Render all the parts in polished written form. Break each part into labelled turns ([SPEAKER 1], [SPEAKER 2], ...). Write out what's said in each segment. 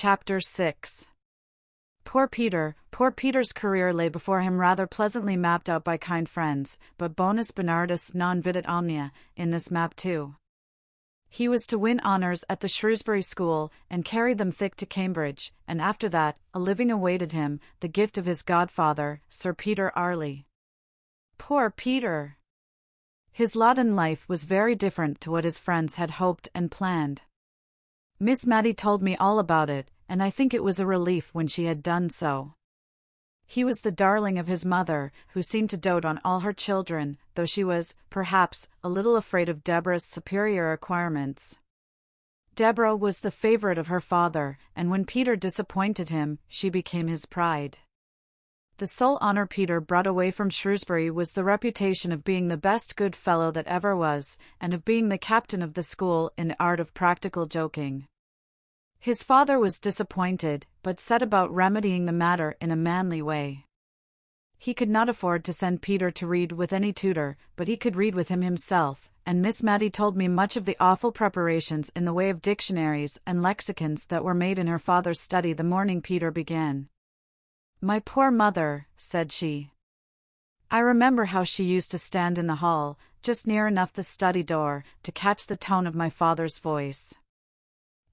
[SPEAKER 1] Chapter 6. Poor Peter. Poor Peter's career lay before him rather pleasantly mapped out by kind friends, but bonus Bernardus non videt omnia, in this map too. He was to win honours at the Shrewsbury School, and carry them thick to Cambridge, and after that, a living awaited him, the gift of his godfather, Sir Peter Arley. Poor Peter! His lot in life was very different to what his friends had hoped and planned. Miss Matty told me all about it, and I think it was a relief when she had done so. He was the darling of his mother, who seemed to dote on all her children, though she was, perhaps, a little afraid of Deborah's superior acquirements. Deborah was the favourite of her father, and when Peter disappointed him, she became his pride. The sole honour Peter brought away from Shrewsbury was the reputation of being the best good fellow that ever was, and of being the captain of the school in the art of practical joking. His father was disappointed, but set about remedying the matter in a manly way. He could not afford to send Peter to read with any tutor, but he could read with him himself, and Miss Matty told me much of the awful preparations in the way of dictionaries and lexicons that were made in her father's study the morning Peter began. "My poor mother," said she. "I remember how she used to stand in the hall, just near enough the study door, to catch the tone of my father's voice.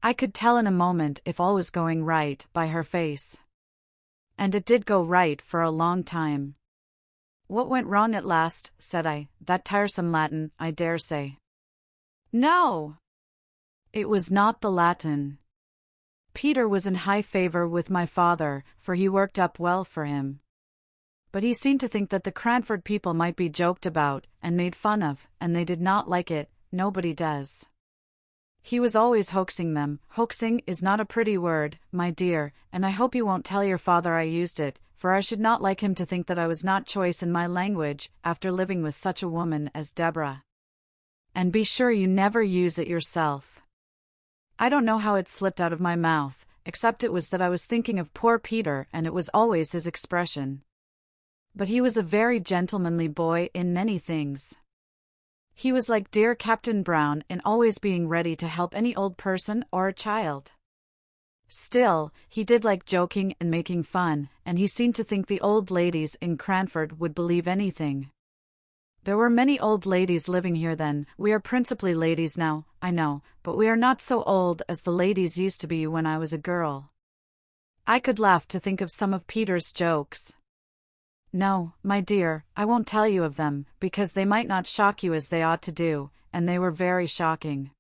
[SPEAKER 1] I could tell in a moment if all was going right by her face. And it did go right for a long time." "What went wrong at last?" said I. "That tiresome Latin, I dare say." "No! It was not the Latin. Peter was in high favour with my father, for he worked up well for him. But he seemed to think that the Cranford people might be joked about, and made fun of, and they did not like it. Nobody does. He was always hoaxing them. Hoaxing is not a pretty word, my dear, and I hope you won't tell your father I used it, for I should not like him to think that I was not choice in my language, after living with such a woman as Deborah. And be sure you never use it yourself. I don't know how it slipped out of my mouth, except it was that I was thinking of poor Peter, and it was always his expression. But he was a very gentlemanly boy in many things. He was like dear Captain Brown in always being ready to help any old person or a child. Still, he did like joking and making fun, and he seemed to think the old ladies in Cranford would believe anything. There were many old ladies living here then. We are principally ladies now, I know, but we are not so old as the ladies used to be when I was a girl. I could laugh to think of some of Peter's jokes. No, my dear, I won't tell you of them, because they might not shock you as they ought to do, and they were very shocking.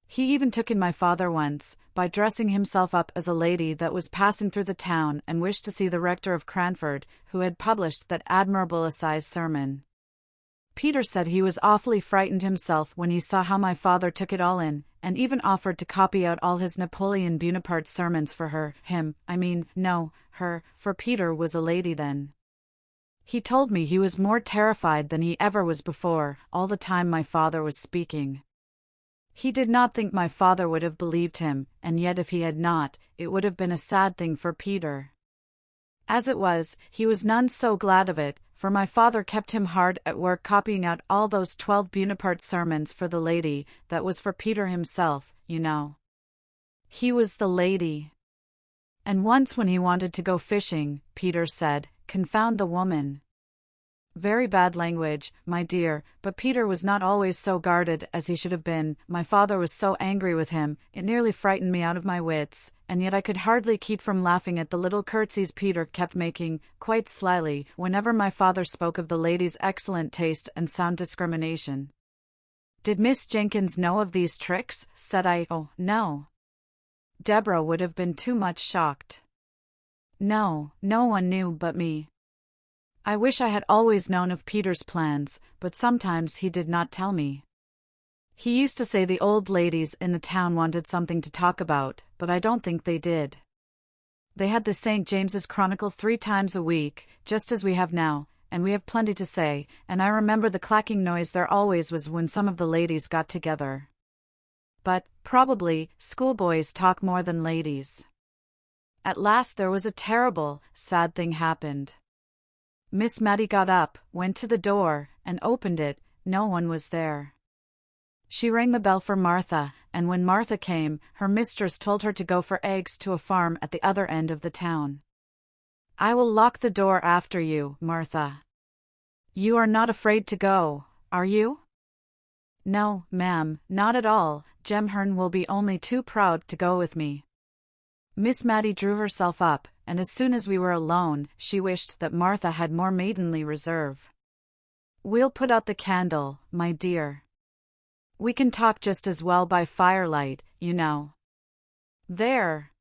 [SPEAKER 1] He even took in my father once, by dressing himself up as a lady that was passing through the town and wished to see the rector of Cranford, who had published that admirable assize sermon. Peter said he was awfully frightened himself when he saw how my father took it all in, and even offered to copy out all his Napoleon Bonaparte sermons for her, for Peter was a lady then. He told me he was more terrified than he ever was before, all the time my father was speaking. He did not think my father would have believed him, and yet if he had not, it would have been a sad thing for Peter. As it was, he was none so glad of it, for my father kept him hard at work copying out all those 12 Bonaparte sermons for the lady, that was for Peter himself, you know. He was the lady. And once when he wanted to go fishing, Peter said, "Confound the woman." Very bad language, my dear, but Peter was not always so guarded as he should have been. My father was so angry with him, it nearly frightened me out of my wits, and yet I could hardly keep from laughing at the little curtsies Peter kept making, quite slyly, whenever my father spoke of the lady's excellent taste and sound discrimination. "Did Miss Jenkins know of these tricks?" said I. "Oh, no." Deborah would have been too much shocked. "No, no one knew but me." I wish I had always known of Peter's plans, but sometimes he did not tell me. He used to say the old ladies in the town wanted something to talk about, but I don't think they did. They had the St. James's Chronicle 3 times a week, just as we have now, and we have plenty to say, and I remember the clacking noise there always was when some of the ladies got together. But, probably, schoolboys talk more than ladies. At last there was a terrible, sad thing happened. Miss Matty got up, went to the door, and opened it. No one was there. She rang the bell for Martha, and when Martha came, her mistress told her to go for eggs to a farm at the other end of the town. "I will lock the door after you, Martha. You are not afraid to go, are you?" "No, ma'am, not at all. Jem Hearn will be only too proud to go with me." Miss Matty drew herself up, and as soon as we were alone, she wished that Martha had more maidenly reserve. "We'll put out the candle, my dear. We can talk just as well by firelight, you know." "There."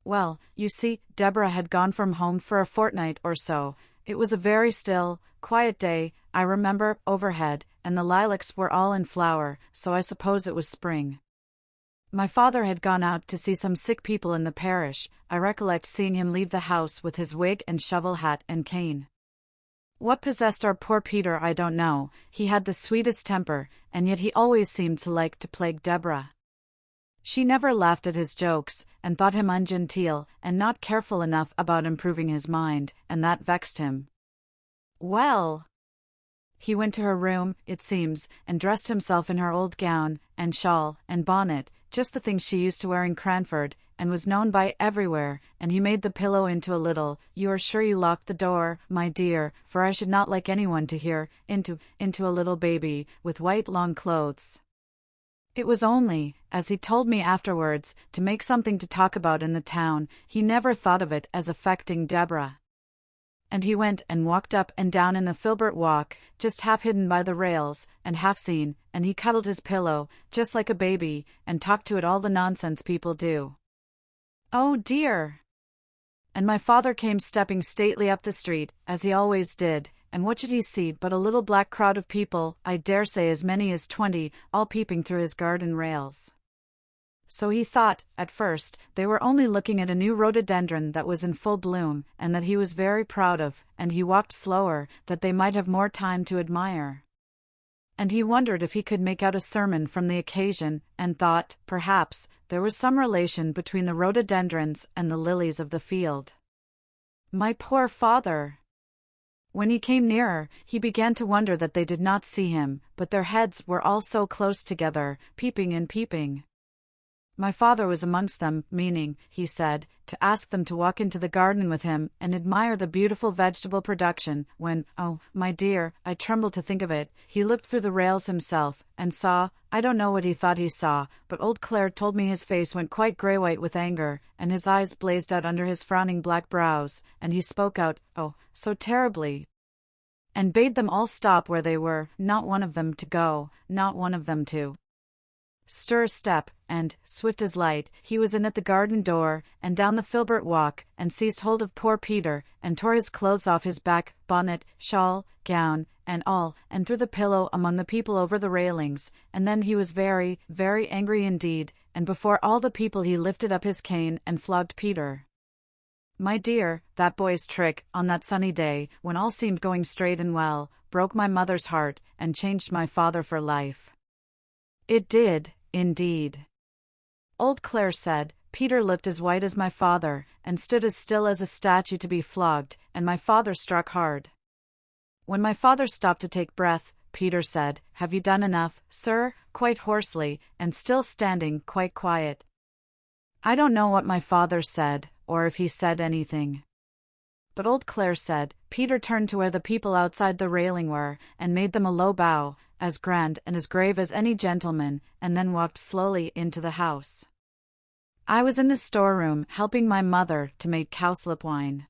[SPEAKER 1] Well, you see, Deborah had gone from home for a fortnight or so. It was a very still, quiet day, I remember, overhead, and the lilacs were all in flower, so I suppose it was spring. My father had gone out to see some sick people in the parish. I recollect seeing him leave the house with his wig and shovel hat and cane. What possessed our poor Peter I don't know. He had the sweetest temper, and yet he always seemed to like to plague Deborah. She never laughed at his jokes, and thought him ungenteel, and not careful enough about improving his mind, and that vexed him. Well, he went to her room, it seems, and dressed himself in her old gown, and shawl, and bonnet, just the things she used to wear in Cranford, and was known by everywhere, and he made the pillow into a little— "You are sure you locked the door, my dear, for I should not like anyone to hear— into a little baby, with white long clothes." It was only, as he told me afterwards, to make something to talk about in the town. He never thought of it as affecting Deborah. And he went and walked up and down in the Filbert Walk, just half hidden by the rails, and half seen, and he cuddled his pillow, just like a baby, and talked to it all the nonsense people do. Oh dear! And my father came stepping stately up the street, as he always did, and what should he see but a little black crowd of people, I dare say as many as 20, all peeping through his garden rails. So he thought, at first, they were only looking at a new rhododendron that was in full bloom, and that he was very proud of, and he walked slower, that they might have more time to admire. And he wondered if he could make out a sermon from the occasion, and thought, perhaps, there was some relation between the rhododendrons and the lilies of the field. My poor father! When he came nearer, he began to wonder that they did not see him, but their heads were all so close together, peeping and peeping. My father was amongst them, meaning, he said, to ask them to walk into the garden with him and admire the beautiful vegetable production, when, oh, my dear, I tremble to think of it, he looked through the rails himself, and saw— I don't know what he thought he saw, but old Clare told me his face went quite grey-white with anger, and his eyes blazed out under his frowning black brows, and he spoke out, oh, so terribly, and bade them all stop where they were, not one of them to go, not one of them to stir a step, and, swift as light, he was in at the garden door, and down the Filbert Walk, and seized hold of poor Peter, and tore his clothes off his back, bonnet, shawl, gown, and all, and threw the pillow among the people over the railings, and then he was very, very angry indeed, and before all the people he lifted up his cane and flogged Peter. My dear, that boy's trick, on that sunny day, when all seemed going straight and well, broke my mother's heart, and changed my father for life. It did, indeed. Old Clare said, Peter looked as white as my father, and stood as still as a statue to be flogged, and my father struck hard. When my father stopped to take breath, Peter said, "Have you done enough, sir?" quite hoarsely, and still standing quite quiet. I don't know what my father said, or if he said anything. But old Clare said, Peter turned to where the people outside the railing were, and made them a low bow, as grand and as grave as any gentleman, and then walked slowly into the house. I was in the storeroom, helping my mother to make cowslip wine.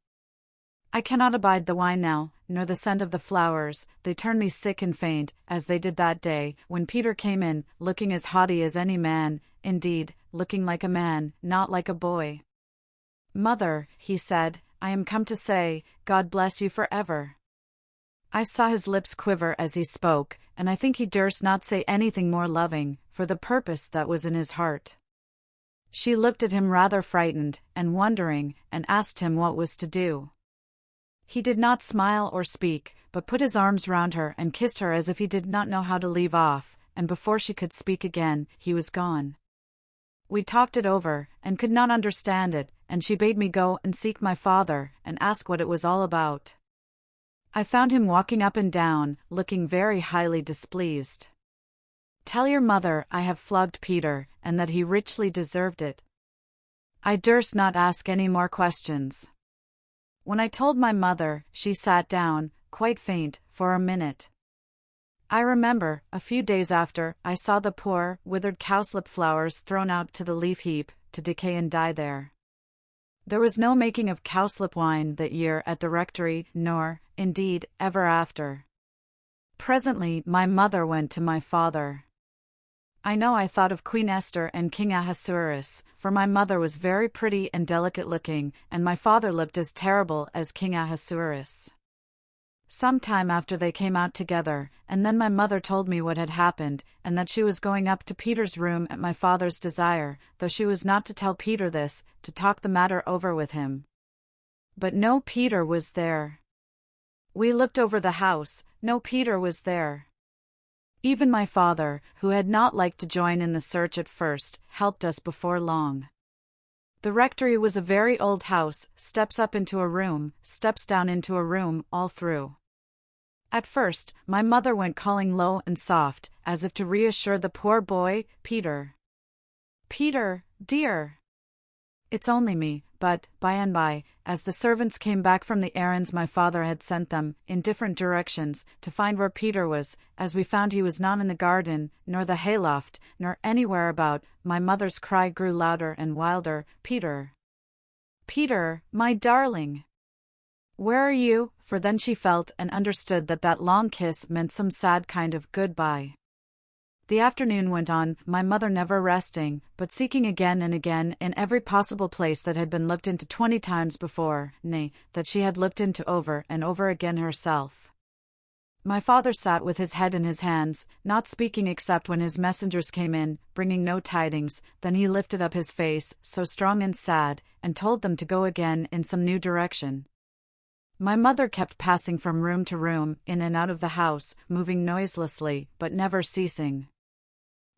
[SPEAKER 1] I cannot abide the wine now, nor the scent of the flowers. They turn me sick and faint, as they did that day, when Peter came in, looking as haughty as any man, indeed, looking like a man, not like a boy. "Mother," he said, "I am come to say, God bless you forever." I saw his lips quiver as he spoke, and I think he durst not say anything more loving, for the purpose that was in his heart. She looked at him rather frightened, and wondering, and asked him what was to do. He did not smile or speak, but put his arms round her and kissed her as if he did not know how to leave off, and before she could speak again, he was gone. We talked it over, and could not understand it, and she bade me go and seek my father, and ask what it was all about. I found him walking up and down, looking very highly displeased. Tell your mother I have flogged Peter, and that he richly deserved it. I durst not ask any more questions. When I told my mother, she sat down, quite faint, for a minute. I remember, a few days after, I saw the poor, withered cowslip flowers thrown out to the leaf heap, to decay and die there. There was no making of cowslip wine that year at the rectory, nor, indeed, ever after. Presently my mother went to my father. I know I thought of Queen Esther and King Ahasuerus, for my mother was very pretty and delicate-looking, and my father looked as terrible as King Ahasuerus. Some time after they came out together, and then my mother told me what had happened, and that she was going up to Peter's room at my father's desire, though she was not to tell Peter this, to talk the matter over with him. But no Peter was there. We looked over the house, no Peter was there. Even my father, who had not liked to join in the search at first, helped us before long. The rectory was a very old house, steps up into a room, steps down into a room, all through. At first, my mother went calling low and soft, as if to reassure the poor boy, Peter. Peter, dear. It's only me, but, by and by, as the servants came back from the errands my father had sent them, in different directions, to find where Peter was, as we found he was not in the garden, nor the hayloft, nor anywhere about, my mother's cry grew louder and wilder, Peter. Peter, my darling. Where are you? For then she felt and understood that that long kiss meant some sad kind of goodbye. The afternoon went on, my mother never resting, but seeking again and again in every possible place that had been looked into 20 times before, nay, that she had looked into over and over again herself. My father sat with his head in his hands, not speaking except when his messengers came in, bringing no tidings. Then he lifted up his face, so strong and sad, and told them to go again in some new direction. My mother kept passing from room to room, in and out of the house, moving noiselessly, but never ceasing.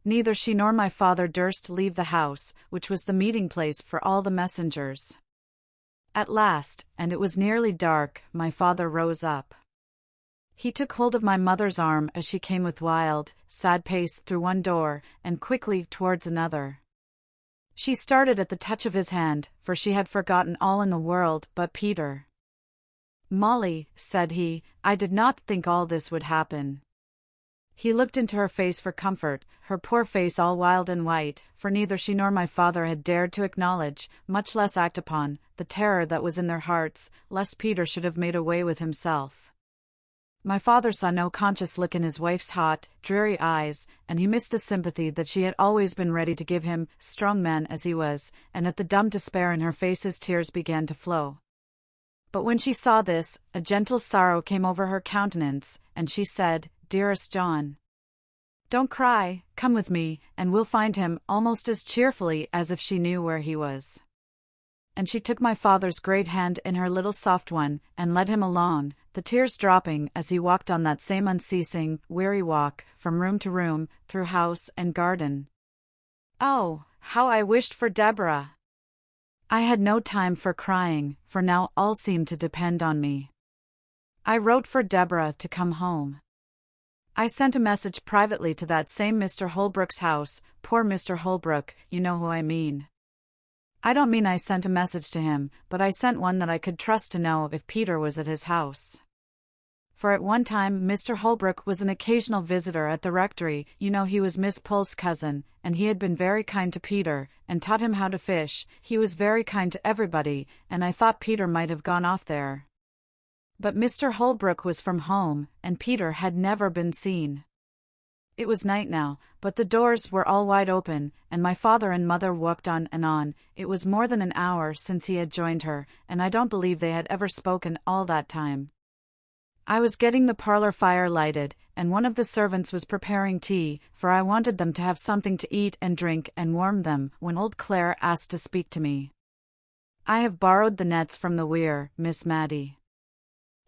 [SPEAKER 1] Neither she nor my father durst leave the house, which was the meeting place for all the messengers. At last, and it was nearly dark, my father rose up. He took hold of my mother's arm as she came with wild, sad pace through one door, and quickly towards another. She started at the touch of his hand, for she had forgotten all in the world but Peter. Molly, said he, I did not think all this would happen. He looked into her face for comfort, her poor face all wild and white, for neither she nor my father had dared to acknowledge, much less act upon, the terror that was in their hearts, lest Peter should have made away with himself. My father saw no conscious look in his wife's hot, dreary eyes, and he missed the sympathy that she had always been ready to give him, strong man as he was, and at the dumb despair in her face his tears began to flow. But when she saw this, a gentle sorrow came over her countenance, and she said, Dearest John, don't cry, come with me, and we'll find him, almost as cheerfully as if she knew where he was. And she took my father's great hand in her little soft one, and led him along, the tears dropping as he walked on that same unceasing, weary walk, from room to room, through house and garden. Oh, how I wished for Deborah! I had no time for crying, for now all seemed to depend on me. I wrote for Deborah to come home. I sent a message privately to that same Mr. Holbrook's house, poor Mr. Holbrook, you know who I mean. I don't mean I sent a message to him, but I sent one that I could trust to know if Peter was at his house. For at one time Mr. Holbrook was an occasional visitor at the rectory, you know he was Miss Pole's cousin, and he had been very kind to Peter, and taught him how to fish. He was very kind to everybody, and I thought Peter might have gone off there. But Mr. Holbrook was from home, and Peter had never been seen. It was night now, but the doors were all wide open, and my father and mother walked on and on. It was more than an hour since he had joined her, and I don't believe they had ever spoken all that time. I was getting the parlor fire lighted, and one of the servants was preparing tea, for I wanted them to have something to eat and drink and warm them, when old Clare asked to speak to me. I have borrowed the nets from the weir, Miss Mattie.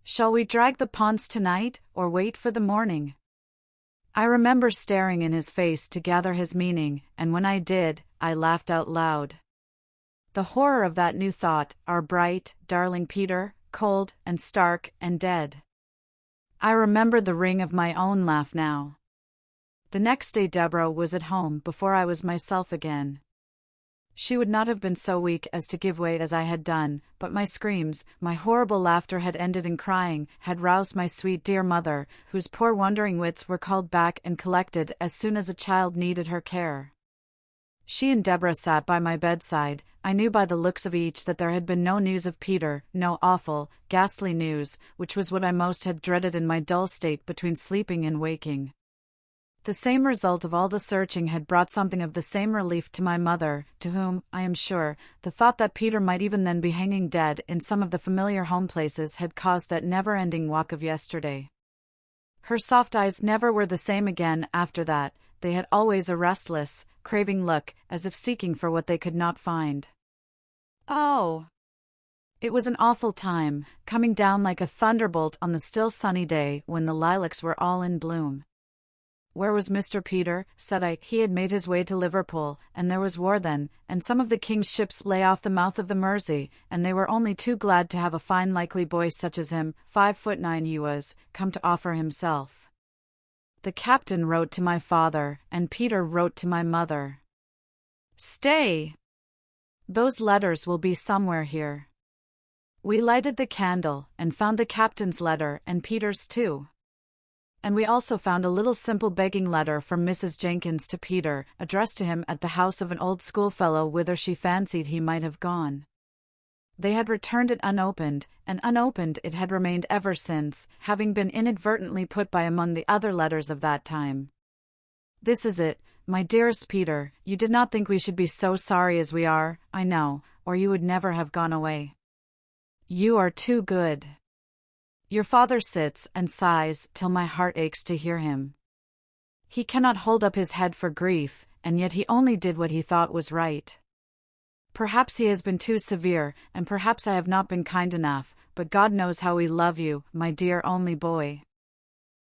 [SPEAKER 1] Shall we drag the ponds tonight, or wait for the morning? I remember staring in his face to gather his meaning, and when I did, I laughed out loud. The horror of that new thought, our bright, darling Peter, cold and stark and dead. I remember the ring of my own laugh now. The next day Deborah was at home before I was myself again. She would not have been so weak as to give way as I had done, but my screams, my horrible laughter had ended in crying, had roused my sweet dear mother, whose poor wandering wits were called back and collected as soon as a child needed her care. She and Deborah sat by my bedside. I knew by the looks of each that there had been no news of Peter, no awful, ghastly news, which was what I most had dreaded in my dull state between sleeping and waking. The same result of all the searching had brought something of the same relief to my mother, to whom, I am sure, the thought that Peter might even then be hanging dead in some of the familiar home places had caused that never-ending walk of yesterday. Her soft eyes never were the same again after that. They had always a restless, craving look, as if seeking for what they could not find. Oh! It was an awful time, coming down like a thunderbolt on the still sunny day when the lilacs were all in bloom. Where was Mr. Peter? Said I. He had made his way to Liverpool, and there was war then, and some of the king's ships lay off the mouth of the Mersey, and they were only too glad to have a fine likely boy such as him, 5'9" he was, come to offer himself. The captain wrote to my father, and Peter wrote to my mother. Stay! Those letters will be somewhere here. We lighted the candle, and found the captain's letter, and Peter's too. And we also found a little simple begging letter from Mrs. Jenkins to Peter, addressed to him at the house of an old schoolfellow whither she fancied he might have gone. They had returned it unopened, and unopened it had remained ever since, having been inadvertently put by among the other letters of that time. This is it, my dearest Peter. You did not think we should be so sorry as we are, I know, or you would never have gone away. You are too good. Your father sits and sighs till my heart aches to hear him. He cannot hold up his head for grief, and yet he only did what he thought was right. Perhaps he has been too severe, and perhaps I have not been kind enough, but God knows how we love you, my dear only boy.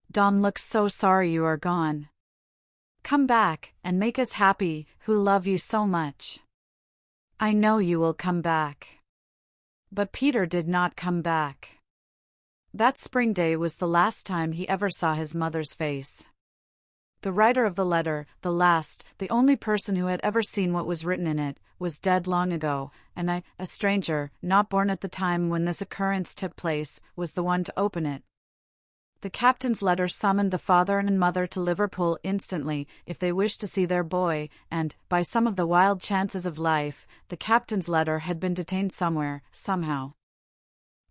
[SPEAKER 1] Don looks so sorry you are gone. Come back, and make us happy, who love you so much. I know you will come back. But Peter did not come back. That spring day was the last time he ever saw his mother's face. The writer of the letter, the last, the only person who had ever seen what was written in it, was dead long ago, and I, a stranger, not born at the time when this occurrence took place, was the one to open it. The captain's letter summoned the father and mother to Liverpool instantly, if they wished to see their boy, and, by some of the wild chances of life, the captain's letter had been detained somewhere, somehow.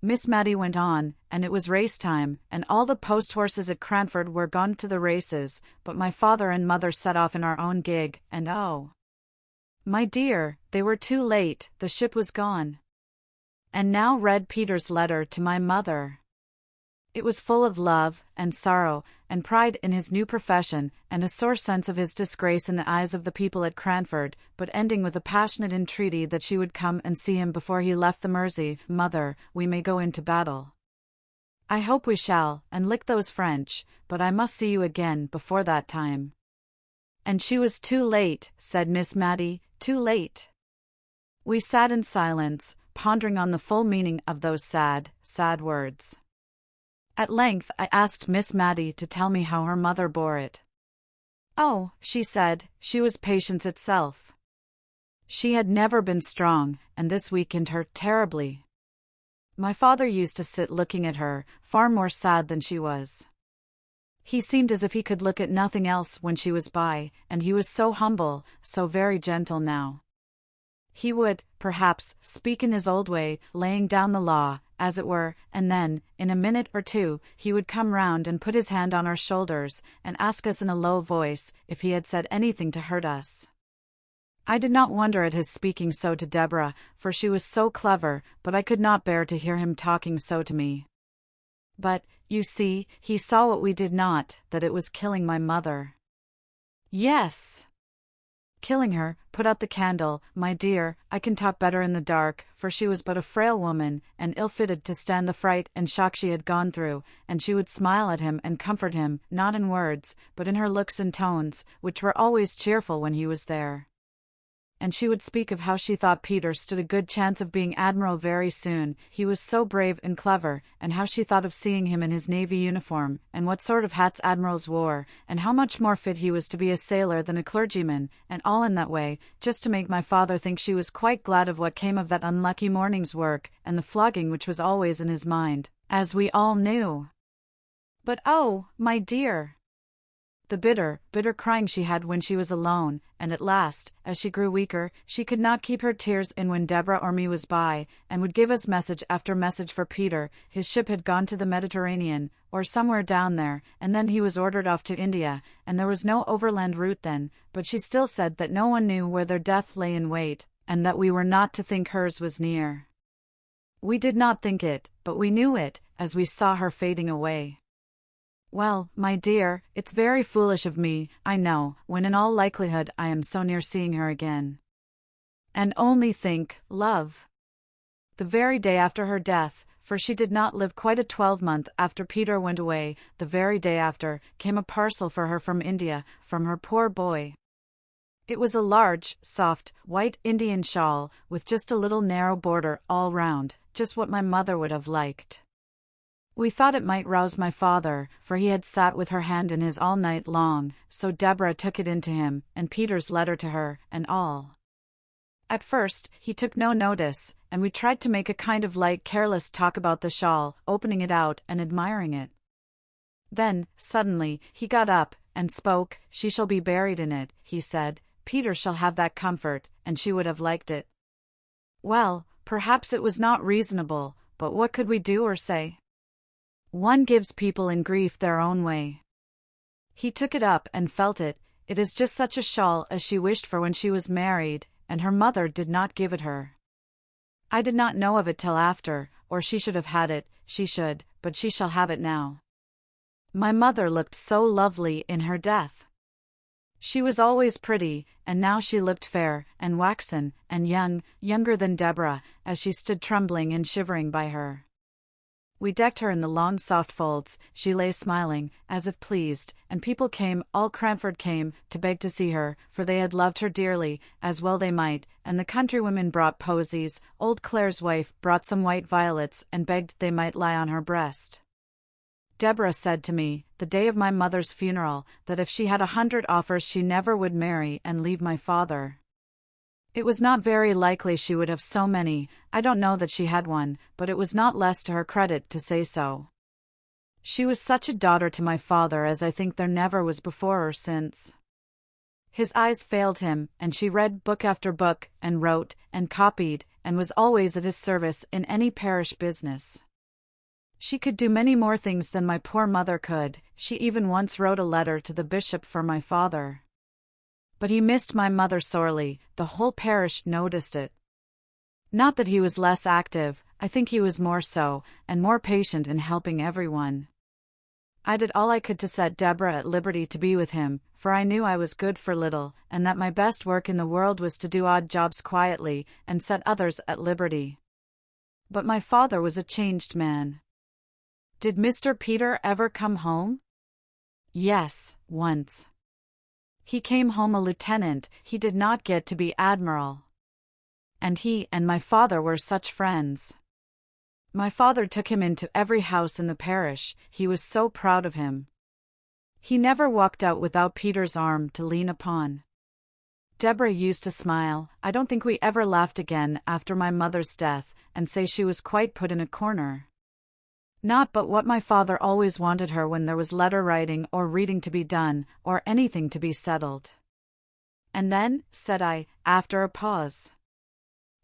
[SPEAKER 1] Miss Matty went on, and it was race time, and all the post-horses at Cranford were gone to the races, but my father and mother set off in our own gig, and oh! My dear, they were too late, the ship was gone. And now read Peter's letter to my mother. It was full of love, and sorrow, and pride in his new profession, and a sore sense of his disgrace in the eyes of the people at Cranford, but ending with a passionate entreaty that she would come and see him before he left the Mersey. Mother, we may go into battle. I hope we shall, and lick those French, but I must see you again before that time. And she was too late, said Miss Matty, too late. We sat in silence, pondering on the full meaning of those sad, sad words. At length I asked Miss Matty to tell me how her mother bore it. Oh, she said, she was patience itself. She had never been strong, and this weakened her terribly. My father used to sit looking at her, far more sad than she was. He seemed as if he could look at nothing else when she was by, and he was so humble, so very gentle now. He would, perhaps, speak in his old way, laying down the law, as it were, and then, in a minute or two, he would come round and put his hand on our shoulders, and ask us in a low voice if he had said anything to hurt us. I did not wonder at his speaking so to Deborah, for she was so clever, but I could not bear to hear him talking so to me. But, you see, he saw what we did not, that it was killing my mother. Yes! Killing her. Put out the candle, my dear, I can talk better in the dark, for she was but a frail woman, and ill-fitted to stand the fright and shock she had gone through, and she would smile at him and comfort him, not in words, but in her looks and tones, which were always cheerful when he was there. and she would speak of how she thought Peter stood a good chance of being admiral very soon, he was so brave and clever, and how she thought of seeing him in his navy uniform, and what sort of hats admirals wore, and how much more fit he was to be a sailor than a clergyman, and all in that way, just to make my father think she was quite glad of what came of that unlucky morning's work, and the flogging which was always in his mind, as we all knew. But oh, my dear! The bitter, bitter crying she had when she was alone, and at last, as she grew weaker, she could not keep her tears in when Deborah or me was by, and would give us message after message for Peter. His ship had gone to the Mediterranean, or somewhere down there, and then he was ordered off to India, and there was no overland route then, but she still said that no one knew where their death lay in wait, and that we were not to think hers was near. We did not think it, but we knew it, as we saw her fading away. Well, my dear, it's very foolish of me, I know, when in all likelihood I am so near seeing her again. And only think, love. The very day after her death, for she did not live quite a 12-month after Peter went away, the very day after, came a parcel for her from India, from her poor boy. It was a large, soft, white Indian shawl, with just a little narrow border all round, just what my mother would have liked. We thought it might rouse my father, for he had sat with her hand in his all night long, so Deborah took it in to him, and Peter's letter to her, and all. At first, he took no notice, and we tried to make a kind of light careless talk about the shawl, opening it out and admiring it. Then, suddenly, he got up, and spoke. She shall be buried in it, he said. Peter shall have that comfort, and she would have liked it. Well, perhaps it was not reasonable, but what could we do or say? One gives people in grief their own way. He took it up and felt it. It is just such a shawl as she wished for when she was married, and her mother did not give it her. I did not know of it till after, or she should have had it, she should, but she shall have it now. My mother looked so lovely in her death. She was always pretty, and now she looked fair, and waxen, and young, younger than Deborah, as she stood trembling and shivering by her. We decked her in the long soft folds, she lay smiling, as if pleased, and people came, all Cranford came, to beg to see her, for they had loved her dearly, as well they might, and the countrywomen brought posies, old Clare's wife brought some white violets and begged they might lie on her breast. Deborah said to me, the day of my mother's funeral, that if she had 100 offers she never would marry and leave my father. It was not very likely she would have so many. I don't know that she had one, but it was not less to her credit to say so. She was such a daughter to my father as I think there never was before or since. His eyes failed him, and she read book after book, and wrote, and copied, and was always at his service in any parish business. She could do many more things than my poor mother could. She even once wrote a letter to the bishop for my father. But he missed my mother sorely, the whole parish noticed it. Not that he was less active, I think he was more so, and more patient in helping everyone. I did all I could to set Deborah at liberty to be with him, for I knew I was good for little, and that my best work in the world was to do odd jobs quietly, and set others at liberty. But my father was a changed man. Did Mr. Peter ever come home? Yes, once. He came home a lieutenant, he did not get to be admiral. And he and my father were such friends. My father took him into every house in the parish, he was so proud of him. He never walked out without Peter's arm to lean upon. Deborah used to smile. I don't think we ever laughed again after my mother's death, and say she was quite put in a corner. Not but what my father always wanted her when there was letter writing or reading to be done, or anything to be settled. And then, said I, after a pause.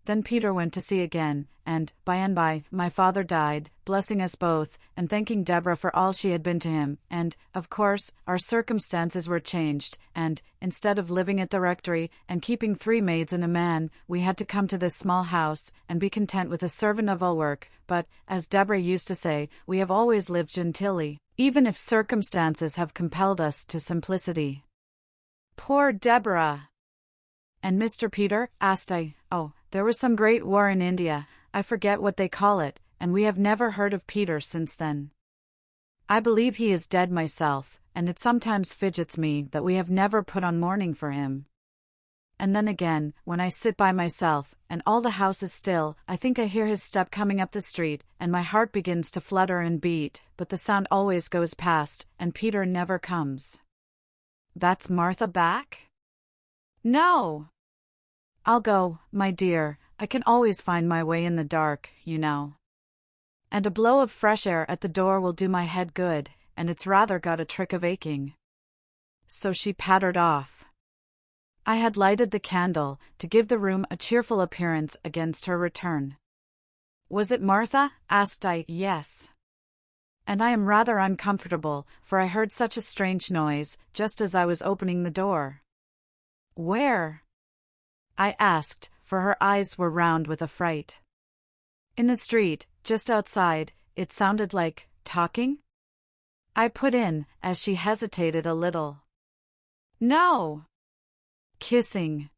[SPEAKER 1] Then Peter went to sea again, and, by and by, my father died, blessing us both, and thanking Deborah for all she had been to him, and, of course, our circumstances were changed, and, instead of living at the rectory, and keeping 3 maids and a man, we had to come to this small house, and be content with a servant of all work, but, as Deborah used to say, we have always lived gentilely, even if circumstances have compelled us to simplicity. Poor Deborah! And Mr. Peter? Asked I. Oh, there was some great war in India, I forget what they call it, and we have never heard of Peter since then. I believe he is dead myself, and it sometimes fidgets me that we have never put on mourning for him. And then again, when I sit by myself, and all the house is still, I think I hear his step coming up the street, and my heart begins to flutter and beat, but the sound always goes past, and Peter never comes. That's Martha back? No! I'll go, my dear, I can always find my way in the dark, you know. And a blow of fresh air at the door will do my head good, and it's rather got a trick of aching. So she pattered off. I had lighted the candle, to give the room a cheerful appearance against her return. Was it Martha? Asked I. Yes. And I am rather uncomfortable, for I heard such a strange noise, just as I was opening the door. Where? I asked, for her eyes were round with affright. In the street, just outside, it sounded like talking? I put in, as she hesitated a little. No. Kissing.